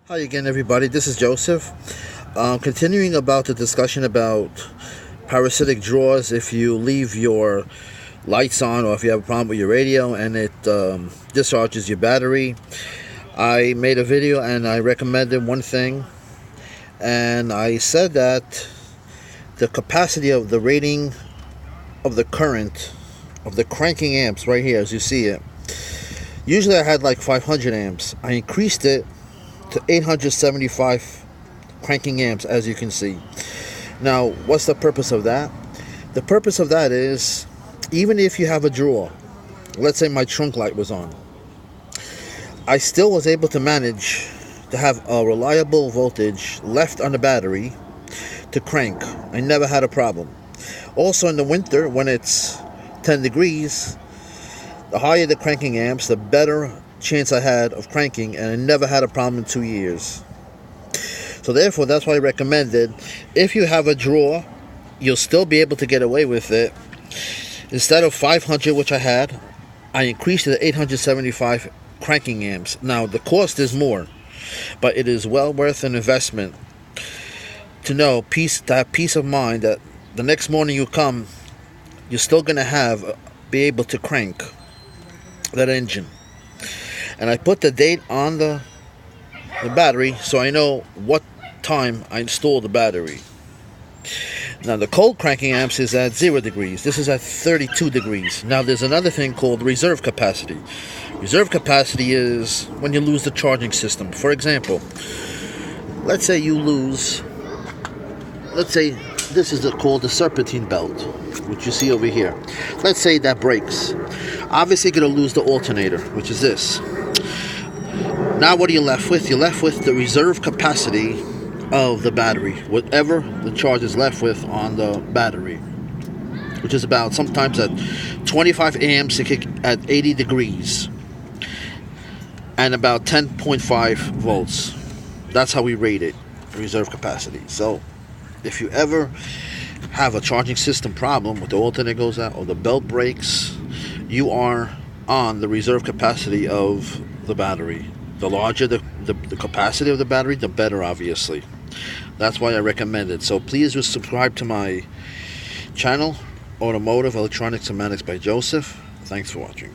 Hi again, everybody. This is Joseph. Continuing about the discussion about parasitic draws. If you leave your lights on, or if you have a problem with your radio and it discharges your battery, I made a video and I recommended one thing, and I said that the capacity of the rating of the current of the cranking amps right here, as you see it. Usually I had like 500 amps. I increased it to 875 cranking amps, as you can see. Now, what's the purpose of that? The purpose of that is, even if you have a draw, let's say my trunk light was on, I still was able to manage to have a reliable voltage left on the battery to crank. I never had a problem. Also in the winter, when it's 10 degrees, the higher the cranking amps, the better chance I had of cranking, and I never had a problem in 2 years. So therefore, that's why I recommended, if you have a draw, you'll still be able to get away with it. Instead of 500, which I had, I increased it to 875 cranking amps. Now, the cost is more, but it is well worth an investment to have peace of mind that the next morning you come, you're still going to be able to crank that engine. And I put the date on the battery so I know what time I installed the battery. Now, the cold cranking amps is at 0 degrees. This is at 32 degrees. Now, there's another thing called reserve capacity. Reserve capacity is when you lose the charging system. For example, let's say this is called the serpentine belt, which you see over here. Let's say that breaks. Obviously, you're going to lose the alternator, which is this. Now, what are you left with? You're left with the reserve capacity of the battery, whatever the charge is left with on the battery, which is about sometimes at 25 amps at 80 degrees and about 10.5 volts. That's how we rate it, reserve capacity. So if you ever have a charging system problem with the alternator goes out or the belt breaks, you are on the reserve capacity of the battery. The larger the capacity of the battery, the better, obviously. That's why I recommend it. So please subscribe to my channel, Automotive Electronics and Mechanics by Joseph. Thanks for watching.